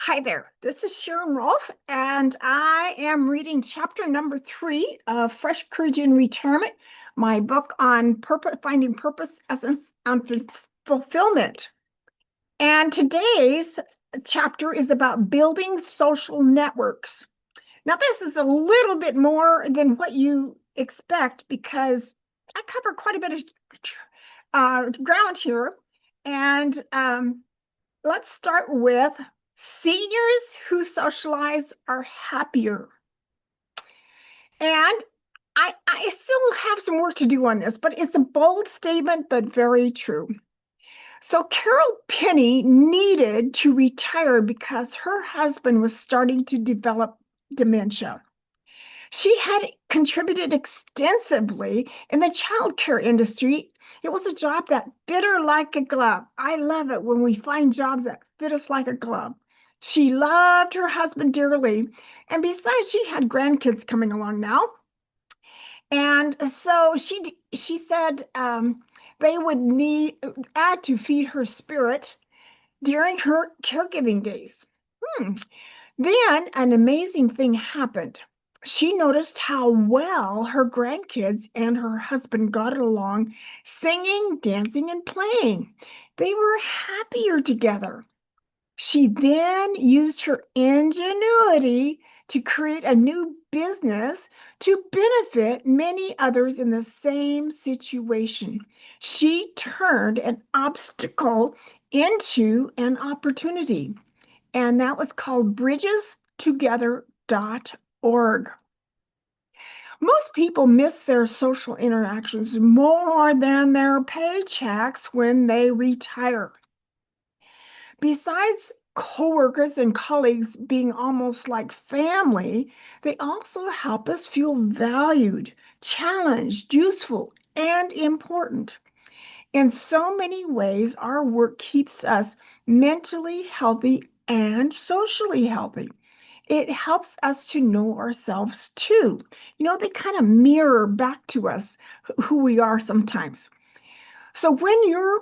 Hi there, this is Sharon Rolfe, and I am reading chapter number 3 of Fresh Courage in Retirement, my book on finding purpose, essence, and fulfillment. And today's chapter is about building social networks. Now, this is a little bit more than what you expect because I cover quite a bit of ground here. And let's start with seniors who socialize are happier. And I still have some work to do on this, but it's a bold statement, but very true. So Carol Penny needed to retire because her husband was starting to develop dementia. She had contributed extensively in the childcare industry. It was a job that fit her like a glove. I love it when we find jobs that fit us like a glove. She loved her husband dearly. And besides, she had grandkids coming along now. And so she said they would add to feed her spirit during her caregiving days. Then an amazing thing happened. She noticed how well her grandkids and her husband got along, singing, dancing, and playing. They were happier together. She then used her ingenuity to create a new business to benefit many others in the same situation. She turned an obstacle into an opportunity, and that was called bridgestogether.org. Most people miss their social interactions more than their paychecks when they retire. Besides coworkers and colleagues being almost like family, they also help us feel valued, challenged, useful, and important. In so many ways, our work keeps us mentally healthy and socially healthy. It helps us to know ourselves too. They kind of mirror back to us who we are sometimes. So when you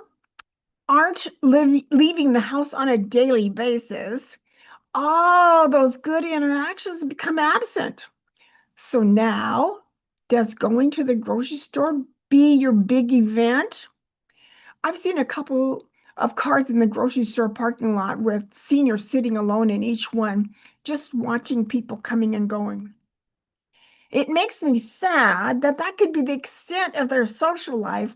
aren't leaving the house on a daily basis, all those good interactions become absent. So now, does going to the grocery store be your big event? I've seen a couple of cars in the grocery store parking lot with seniors sitting alone in each one, just watching people coming and going. It makes me sad that that could be the extent of their social life,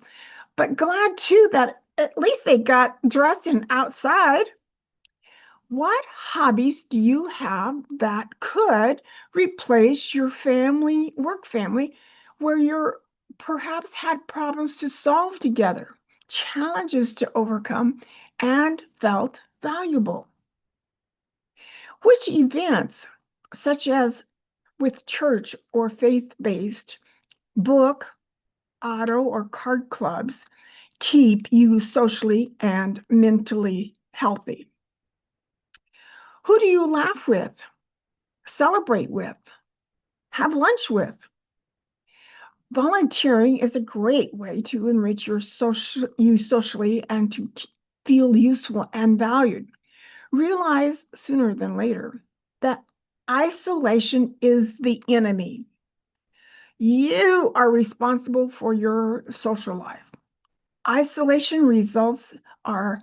but glad too that at least they got dressed and outside. What hobbies do you have that could replace your work family, where you're perhaps had problems to solve together, challenges to overcome, and felt valuable? Which events, such as with church or faith-based, book, auto, or card clubs, keep you socially and mentally healthy? Who do you laugh with, celebrate with, have lunch with? Volunteering is a great way to enrich you socially and to feel useful and valued. Realize sooner than later that isolation is the enemy. You are responsible for your social life. Isolation results are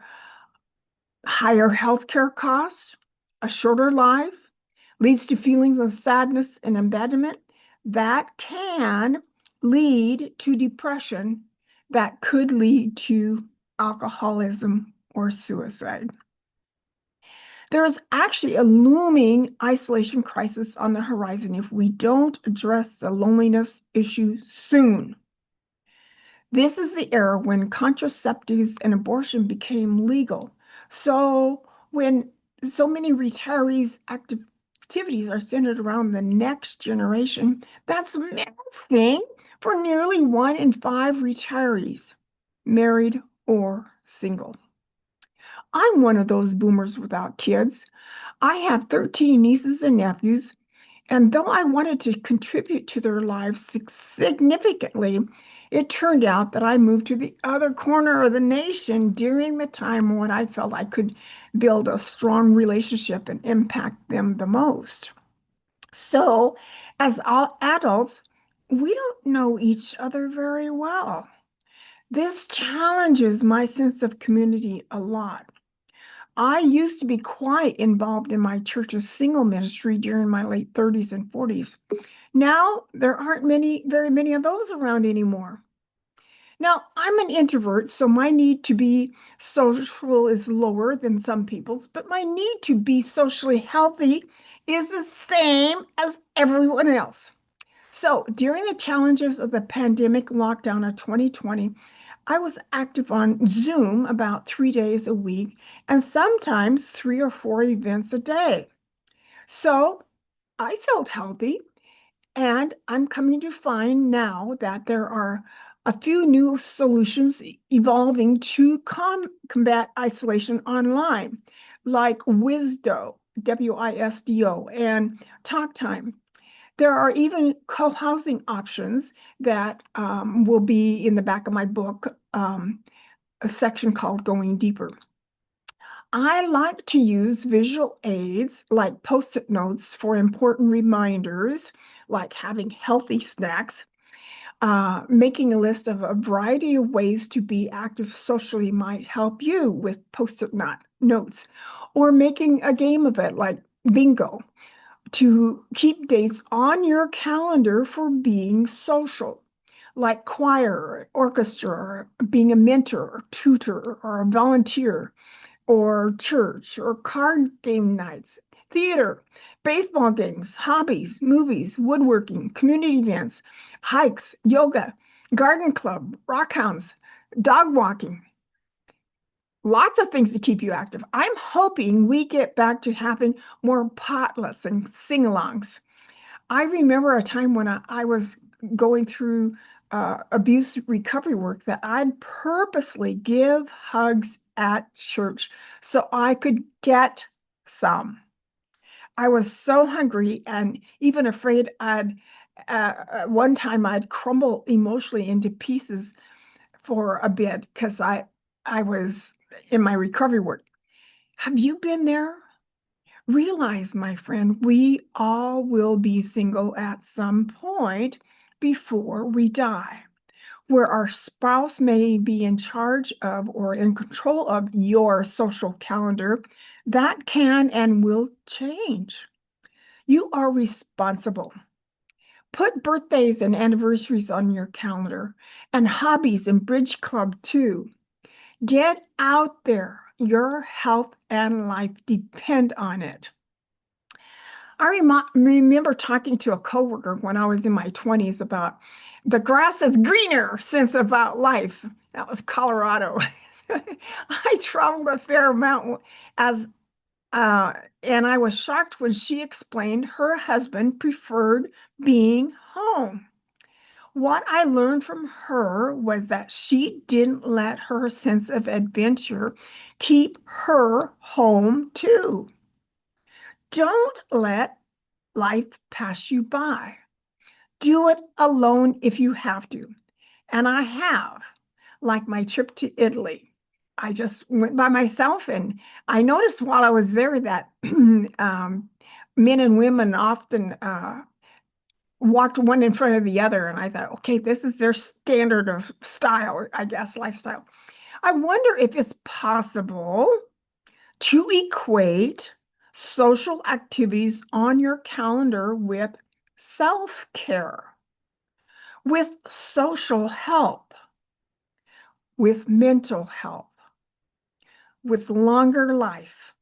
higher healthcare costs, a shorter life, leads to feelings of sadness and abandonment that can lead to depression, that could lead to alcoholism or suicide. There is actually a looming isolation crisis on the horizon if we don't address the loneliness issue soon. This is the era when contraceptives and abortion became legal. So when so many retirees' activities are centered around the next generation, that's missing for nearly 1 in 5 retirees, married or single. I'm one of those boomers without kids. I have 13 nieces and nephews, and though I wanted to contribute to their lives significantly, It turned out that I moved to the other corner of the nation during the time when I felt I could build a strong relationship and impact them the most. So, as all adults, we don't know each other very well. This challenges my sense of community a lot. I used to be quite involved in my church's single ministry during my late 30s and 40s. Now, there aren't very many of those around anymore. Now, I'm an introvert, so my need to be social is lower than some people's, but my need to be socially healthy is the same as everyone else. So, during the challenges of the pandemic lockdown of 2020, I was active on Zoom about 3 days a week and sometimes 3 or 4 events a day. So, I felt healthy. And I'm coming to find now that there are a few new solutions evolving to combat isolation online, like Wisdo, WISDO, and Talk Time. There are even co-housing options that will be in the back of my book, a section called Going Deeper. I like to use visual aids like post-it notes for important reminders, like having healthy snacks, making a list of a variety of ways to be active socially might help you with post-it notes, or making a game of it like bingo to keep dates on your calendar for being social, like choir, orchestra, or being a mentor, or tutor, or a volunteer or church or card game nights, theater, baseball games, hobbies, movies, woodworking, community events, hikes, yoga, garden club, rock hounds, dog walking. Lots of things to keep you active. I'm hoping we get back to having more potlucks and sing alongs. I remember a time when I was going through abuse recovery work that I'd purposely give hugs at church so I could get some. I was so hungry and even afraid one time I'd crumble emotionally into pieces for a bit because I was in my recovery work. Have you been there? Realize, my friend, we all will be single at some point before we die, where our spouse may be in charge of or in control of your social calendar. That can and will change. You are responsible. Put birthdays and anniversaries on your calendar and hobbies and bridge club too. Get out there. Your health and life depend on it. Remember talking to a coworker when I was in my 20s about the grass is greener since about life. That was Colorado. I traveled a fair amount as and I was shocked when she explained her husband preferred being home. What I learned from her was that she didn't let her sense of adventure keep her home too. Don't let life pass you by. Do it alone if you have to. And I have, like my trip to Italy. I just went by myself, and I noticed while I was there that men and women often walked one in front of the other. And I thought, okay, this is their standard of style, I guess, lifestyle. I wonder if it's possible to equate social activities on your calendar with self care, with social health, with mental health, with longer life,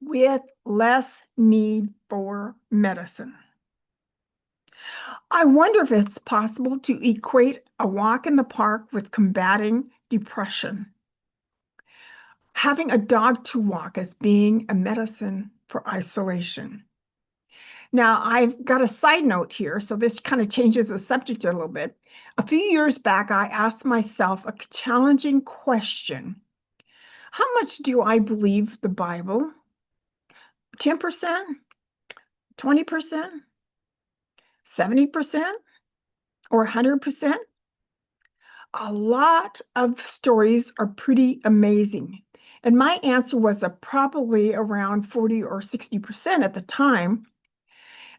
with less need for medicine. I wonder if it's possible to equate a walk in the park with combating depression, having a dog to walk as being a medicine for isolation. Now, I've got a side note here, so this kind of changes the subject a little bit. A few years back, I asked myself a challenging question. How much do I believe the Bible? 10%? 20%? 70%? Or 100%? A lot of stories are pretty amazing. And my answer was probably around 40 or 60% at the time.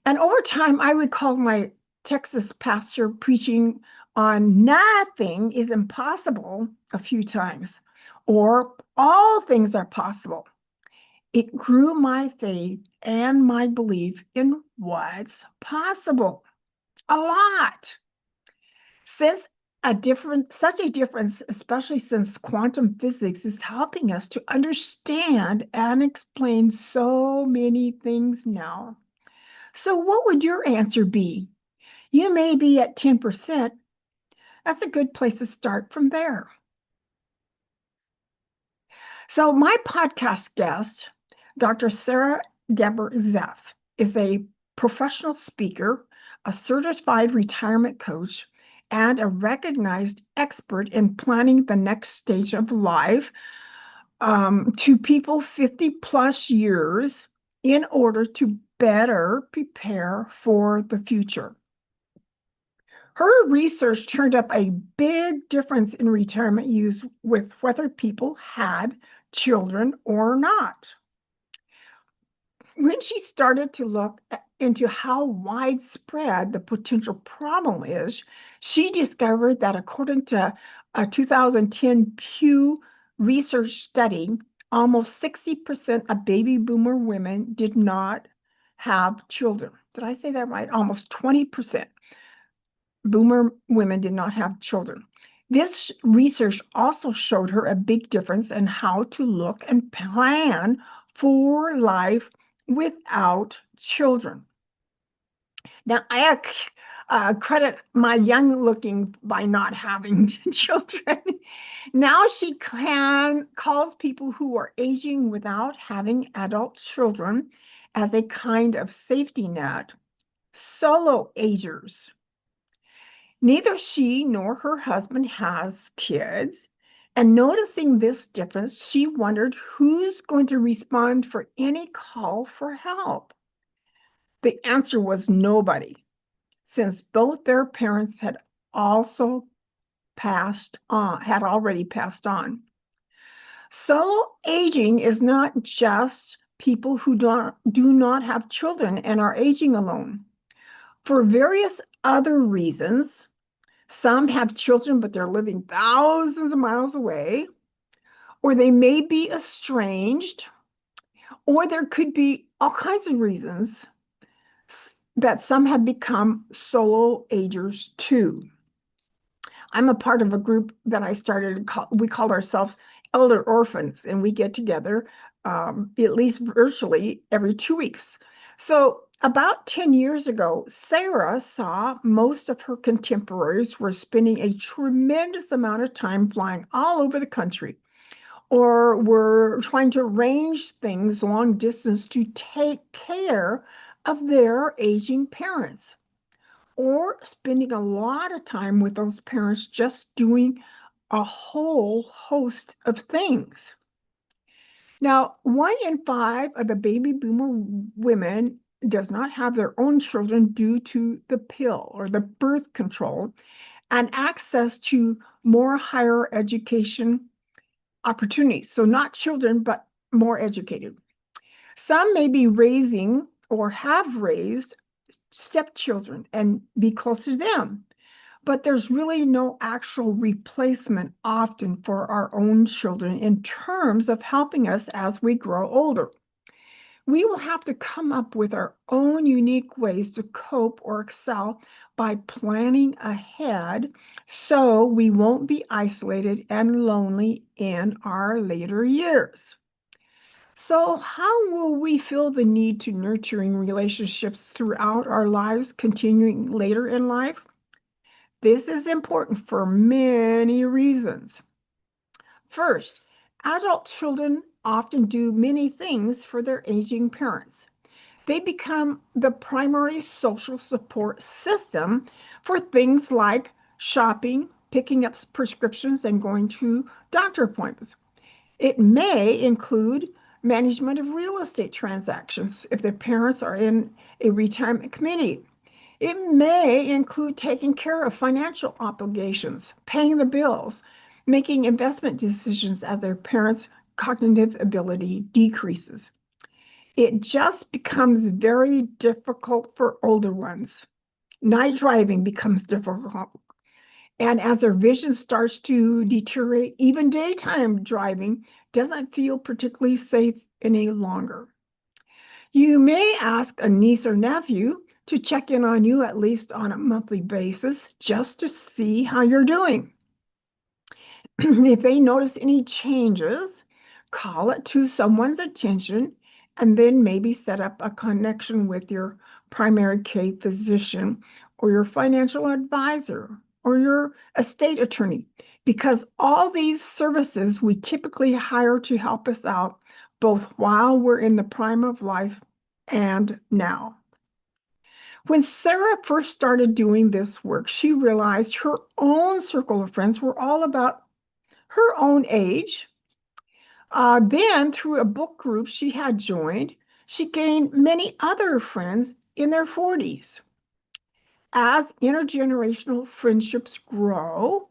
And over time, I recalled my Texas pastor preaching on nothing is impossible a few times, or all things are possible. It grew my faith and my belief in what's possible a lot. Since such a difference, especially since quantum physics is helping us to understand and explain so many things now. So, what would your answer be? You may be at 10%. That's a good place to start from there. So, my podcast guest, Dr. Sara Geber Zeff, is a professional speaker, a certified retirement coach, and a recognized expert in planning the next stage of life to people 50 plus years in order to better prepare for the future. Her research turned up a big difference in retirement use with whether people had children or not. When she started to look into how widespread the potential problem is, she discovered that according to a 2010 Pew Research study, almost 60% of baby boomer women did not have children. Did I say that right? Almost 20% boomer women did not have children. This research also showed her a big difference in how to look and plan for life without children. Now, I credit my young looking by not having children. Now she calls people who are aging without having adult children as a kind of safety net, solo-agers. Neither she nor her husband has kids. And noticing this difference, she wondered who's going to respond for any call for help. The answer was nobody, since both their parents had also had already passed on. Solo aging is not just people who do not have children and are aging alone. For various other reasons, some have children, but they're living thousands of miles away, or they may be estranged, or there could be all kinds of reasons that some have become solo agers too. I'm a part of a group that I started, we called ourselves Elder Orphans, and we get together at least virtually every 2 weeks. So about 10 years ago, Sara saw most of her contemporaries were spending a tremendous amount of time flying all over the country or were trying to arrange things long distance to take care of their aging parents or spending a lot of time with those parents just doing a whole host of things. Now, 1 in 5 of the baby boomer women does not have their own children due to the pill or the birth control and access to more higher education opportunities. So, not children, but more educated. Some may be raising or have raised stepchildren and be close to them. But there's really no actual replacement often for our own children in terms of helping us as we grow older. We will have to come up with our own unique ways to cope or excel by planning ahead so we won't be isolated and lonely in our later years. So, how will we feel the need to nurturing relationships throughout our lives, continuing later in life? This is important for many reasons. First, adult children often do many things for their aging parents. They become the primary social support system for things like shopping, picking up prescriptions, and going to doctor appointments. It may include management of real estate transactions if the parents are in a retirement community. It may include taking care of financial obligations, paying the bills, making investment decisions as their parents' cognitive ability decreases. It just becomes very difficult for older ones. Night driving becomes difficult. And as their vision starts to deteriorate, even daytime driving doesn't feel particularly safe any longer. You may ask a niece or nephew to check in on you at least on a monthly basis just to see how you're doing. If they notice any changes, call it to someone's attention and then maybe set up a connection with your primary care physician or your financial advisor or your estate attorney, because all these services we typically hire to help us out both while we're in the prime of life and now. When Sara first started doing this work, she realized her own circle of friends were all about her own age. Then, through a book group she had joined, she gained many other friends in their 40s. As intergenerational friendships grow,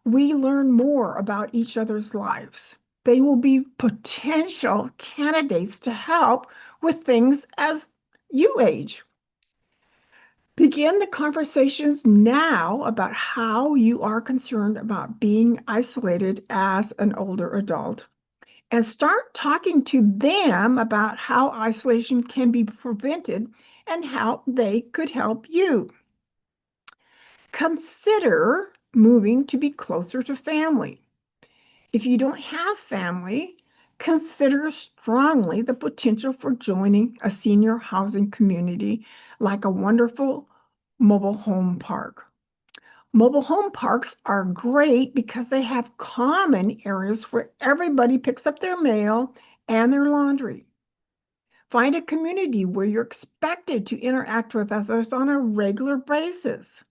we learn more about each other's lives. They will be potential candidates to help with things as you age. Begin the conversations now about how you are concerned about being isolated as an older adult, and start talking to them about how isolation can be prevented and how they could help you. Consider moving to be closer to family. If you don't have family, consider strongly the potential for joining a senior housing community like a wonderful mobile home park. Mobile home parks are great because they have common areas where everybody picks up their mail and their laundry. Find a community where you're expected to interact with others on a regular basis.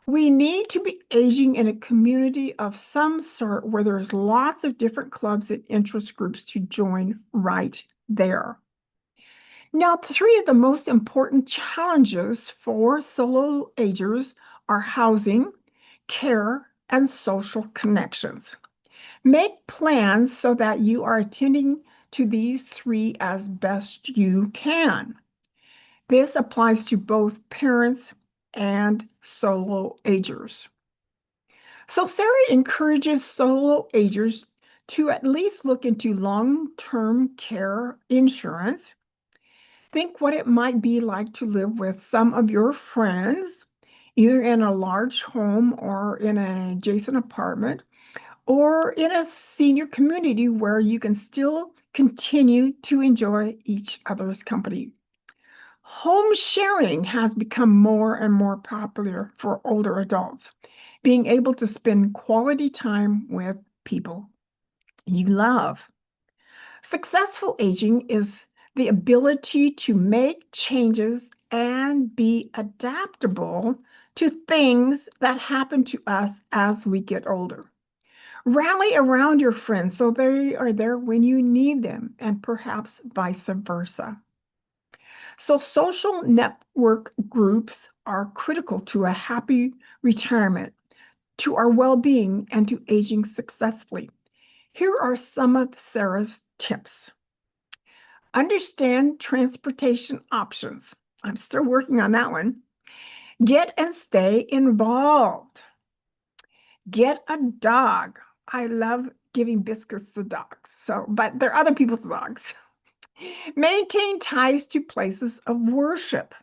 We need to be aging in a community of some sort where there's lots of different clubs and interest groups to join right there. Now, three of the most important challenges for solo-agers are housing, care, and social connections. Make plans so that you are attending to these three as best you can. This applies to both parents and solo-agers. So Sara encourages solo-agers to at least look into long-term care insurance. Think what it might be like to live with some of your friends, either in a large home or in an adjacent apartment, or in a senior community where you can still continue to enjoy each other's company. Home sharing has become more and more popular for older adults, being able to spend quality time with people you love. Successful aging is the ability to make changes and be adaptable to things that happen to us as we get older. Rally around your friends so they are there when you need them, and perhaps vice versa. So, social network groups are critical to a happy retirement, to our well being, and to aging successfully. Here are some of Sara's tips. Understand transportation options. I'm still working on that one. Get and stay involved. Get a dog. I love giving biscuits to dogs, but they're other people's dogs. Maintain ties to places of worship.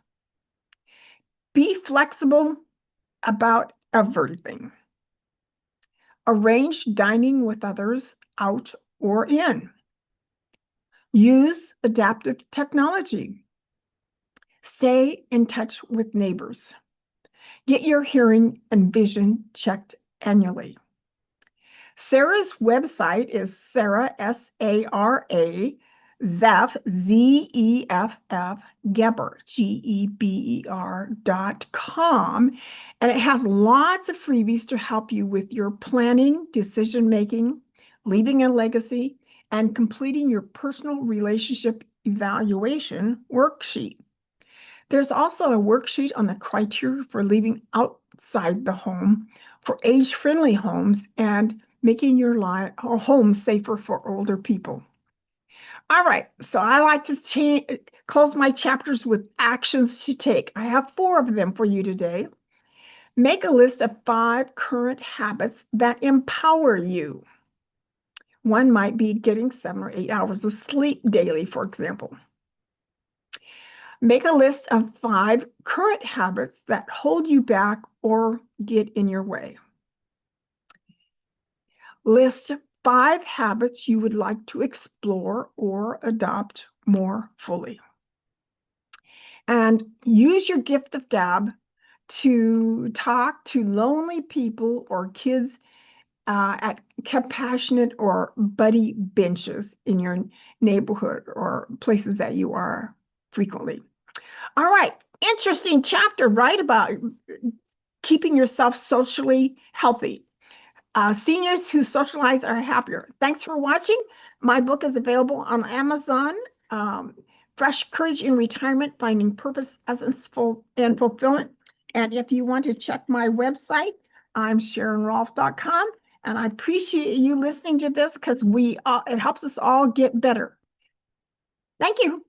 Be flexible about everything. Arrange dining with others out or in. Use adaptive technology. Stay in touch with neighbors. Get your hearing and vision checked annually. Sara's website is Sara, S-A-R-A, Zeff, Z-E-F-F, Geber, Geber.com, and it has lots of freebies to help you with your planning, decision making, leaving a legacy, and completing your personal relationship evaluation worksheet. There's also a worksheet on the criteria for living outside the home for age-friendly homes and making your life or home safer for older people. All right, so I like to close my chapters with actions to take. I have 4 of them for you today. Make a list of 5 current habits that empower you. One might be getting 7 or 8 hours of sleep daily, for example. Make a list of 5 current habits that hold you back or get in your way. List 5 habits you would like to explore or adopt more fully. And use your gift of gab to talk to lonely people or kids at compassionate or buddy benches in your neighborhood or places that you are frequently. All right, interesting chapter, right? About keeping yourself socially healthy. Seniors who socialize are happier. Thanks for watching. My book is available on Amazon. Fresh Courage in Retirement, Finding Purpose, Essence, and Fulfillment. And if you want to check my website, I'm SharonRolfe.com. And I appreciate you listening to this because it helps us all get better. Thank you.